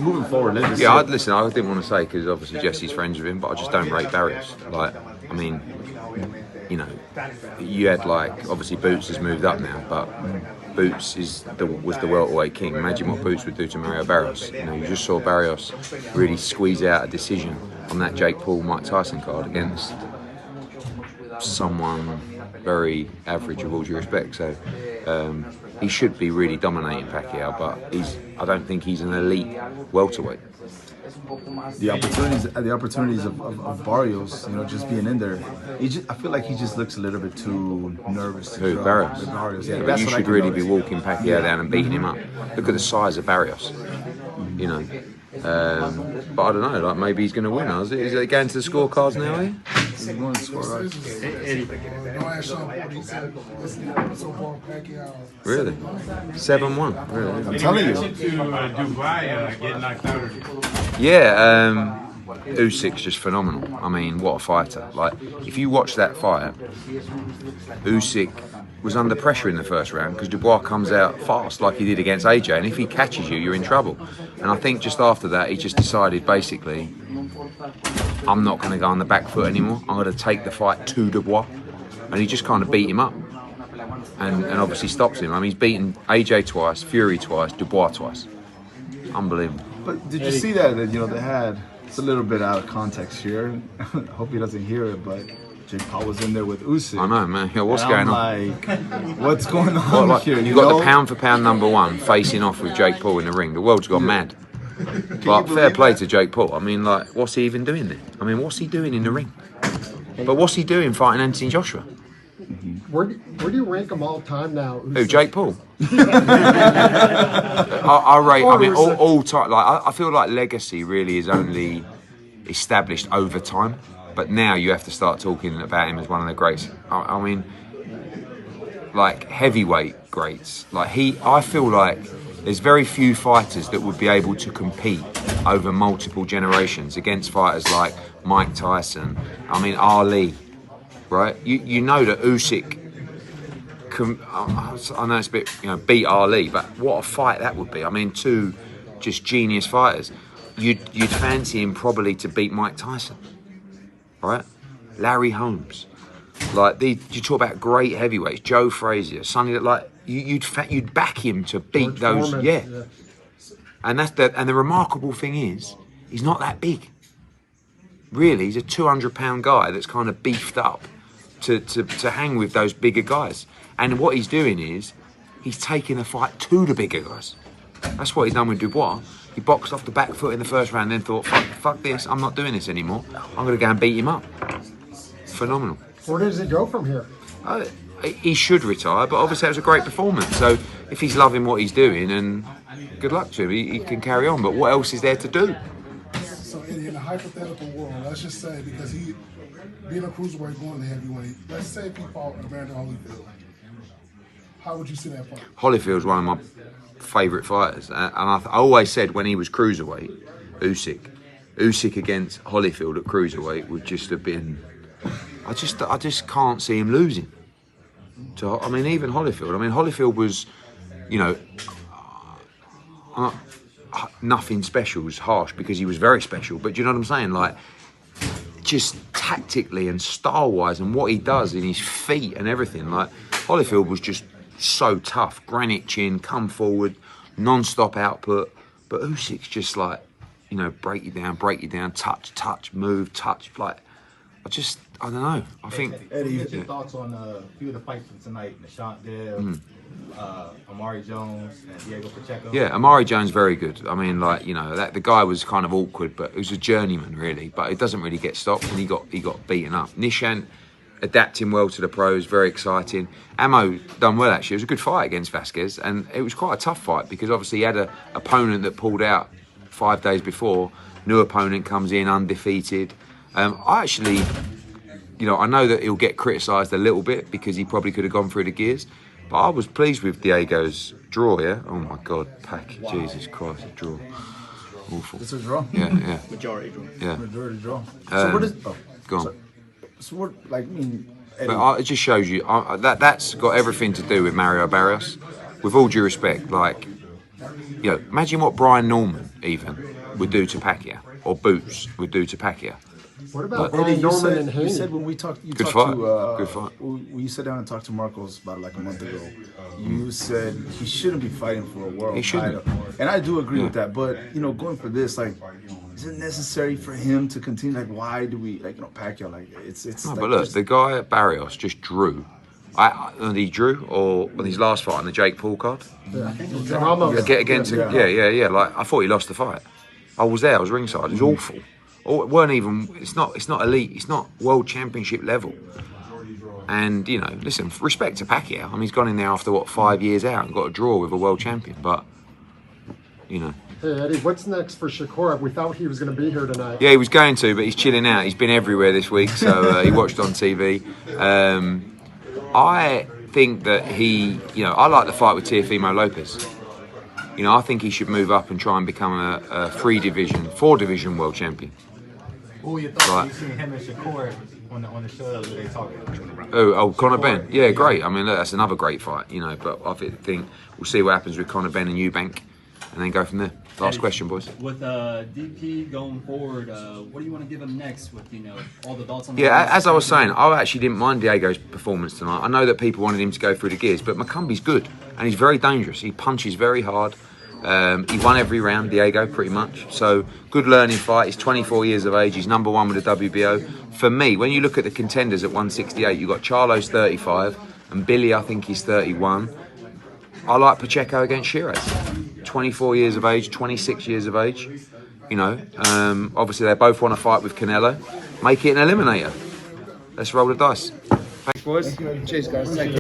moving forward, listen, I didn't want to say because obviously Jesse's friends with him, but I just don't rate Barrios. Like, I mean, you know, you had like obviously Boots has moved up now, but Boots was the welterweight king. Imagine what Boots would do to Mario Barrios. You know, you just saw Barrios really squeeze out a decision on that Jake Paul Mike Tyson card against someone very average, with all due respect. So he should be really dominating Pacquiao, but I don't think he's an elite welterweight. The opportunities of Barrios, you know, just being in there. I feel like he just looks a little bit too nervous. Who, Barrios? Yeah, but you should really be walking Pacquiao down and beating him up. Look at the size of Barrios. You know. But I don't know, like maybe he's going to win. Is it going to the scorecards now, eh? Really? 7-1? Really? I'm telling you. Dubois getting knocked out. Yeah, Usyk's just phenomenal. I mean, what a fighter. Like, if you watch that fight, Usyk was under pressure in the first round because Dubois comes out fast like he did against AJ, and if he catches you, you're in trouble. And I think just after that, he just decided basically, I'm not going to go on the back foot anymore. I'm going to take the fight to Dubois, and he just kind of beat him up, and obviously stops him. I mean, he's beaten AJ twice, Fury twice, Dubois twice. Unbelievable. But did you see that you know they had? It's a little bit out of context here. Hope he doesn't hear it, but Jake Paul was in there with Usyk. I know, man. Yeah, what's going on? Like, what's going on here? You got the pound for pound #1 facing off with Jake Paul in the ring. The world's gone mad. But fair play to Jake Paul. I mean, like, what's he even doing there? I mean, what's he doing in the ring? But what's he doing fighting Anthony Joshua? Where do you rank them all time now? Who, Jake Paul? I rate. I mean, all time. Like, I feel like legacy really is only established over time. But now you have to start talking about him as one of the greats. I mean, like heavyweight greats. Like I feel like there's very few fighters that would be able to compete over multiple generations against fighters like Mike Tyson. I mean, Ali, right? You know that Usyk can. I know it's a bit, beat Ali, but what a fight that would be. I mean, two just genius fighters. You'd fancy him probably to beat Mike Tyson. Right, Larry Holmes, like you talk about great heavyweights, Joe Frazier, Sonny. Like you'd back him to beat those, yeah. And the remarkable thing is, he's not that big. Really, he's a 200-pound guy that's kind of beefed up to hang with those bigger guys. And what he's doing is, he's taking the fight to the bigger guys. That's what he's done with Dubois. He boxed off the back foot in the first round, then thought, fuck this, I'm not doing this anymore. I'm going to go and beat him up. Phenomenal. Where does it go from here? He should retire, but obviously it was a great performance. So if he's loving what he's doing, and good luck to him, he can carry on. But what else is there to do? So in a hypothetical world, let's just say, because he, being a cruiserweight, going to heavyweight, let's say if he fought Evander Holyfield, how would you see that fight? Holyfield's one of my favourite fighters, and I always said when he was cruiserweight, Usyk against Holyfield at cruiserweight would just have been. I just can't see him losing. So I mean, even Holyfield. I mean, Holyfield was, nothing special. Was harsh because he was very special. But do you know what I'm saying? Like, just tactically and style-wise, and what he does in his feet and everything. Like, Holyfield was just so tough, granite chin, come forward, non-stop output. But Usyk's just like, break you down, touch, move, touch. Like, I don't know. I think. Eddie, what's your thoughts on a few of the fights from tonight? Nishant Dev, Amari Jones, and Diego Pacheco. Yeah, Amari Jones very good. I mean, like, the guy was kind of awkward, but he was a journeyman really. But it doesn't really get stopped, and he got beaten up. Nishant adapting well to the pros, very exciting. Ammo done well actually. It was a good fight against Vasquez, and it was quite a tough fight because obviously he had an opponent that pulled out 5 days before. New opponent comes in undefeated. I actually, I know that he'll get criticised a little bit because he probably could have gone through the gears, but I was pleased with Diego's draw. Yeah. Oh my God, Wow. Jesus Christ, a draw. Awful. It's a draw. Yeah. Majority draw. Yeah. Majority draw. So what is? Go on. So what? Like, Eddie. But it just shows you that's got everything to do with Mario Barrios. With all due respect, like, You know, imagine what Brian Norman even would do to Pacquiao, or Boots would do to Pacquiao. What about Eddie, Brian you Norman said, and you Haney? said when we talked, Good fight. to Good fight. when you sat down and talked to Marcos about like a month ago, you said he shouldn't be fighting for a world He shouldn't. title, and I do agree Yeah. with that. But you know, going for this, like, is it necessary for him to continue? Like, why do we like Pacquiao? Like, it's. No, like, but look, just- the guy at Barrios just drew. He drew, or on his last fight on the Jake Paul card. Ramos. Against, yeah. Like, I thought he lost the fight. I was there. I was ringside. It was awful. Or it weren't even. It's not elite. It's not world championship level. And you know, listen, respect to Pacquiao. I mean, he's gone in there after 5 years out and got a draw with a world champion. But you know. Hey Eddie, what's next for Shakur? We thought he was going to be here tonight. Yeah, he was going to, but he's chilling out. He's been everywhere this week, so he watched on TV. I think that I like the fight with Teofimo Lopez. You know, I think he should move up and try and become a 4-division world champion. What were your thoughts Right. when you seen him and Shakur on the show the other day talking? Oh, Conor Benn. Yeah, great. I mean, look, that's another great fight, you know, but I think we'll see what happens with Conor Benn and Eubank and then go from there. Last question, boys. With DP going forward, what do you want to give him next? With all the thoughts on the Yeah, as I was saying, I actually didn't mind Diego's performance tonight. I know that people wanted him to go through the gears, but Macumbi's good and he's very dangerous. He punches very hard. He won every round, Diego, pretty much. So, good learning fight. He's 24 years of age. He's number 1 with the WBO. For me, when you look at the contenders at 168, you've got Charlo's 35 and Billy, I think he's 31. I like Pacheco against Shiraz. 24 years of age, 26 years of age. You know, obviously they both want to fight with Canelo. Make it an eliminator. Let's roll the dice. Thanks, boys. Cheers, guys. Thank you.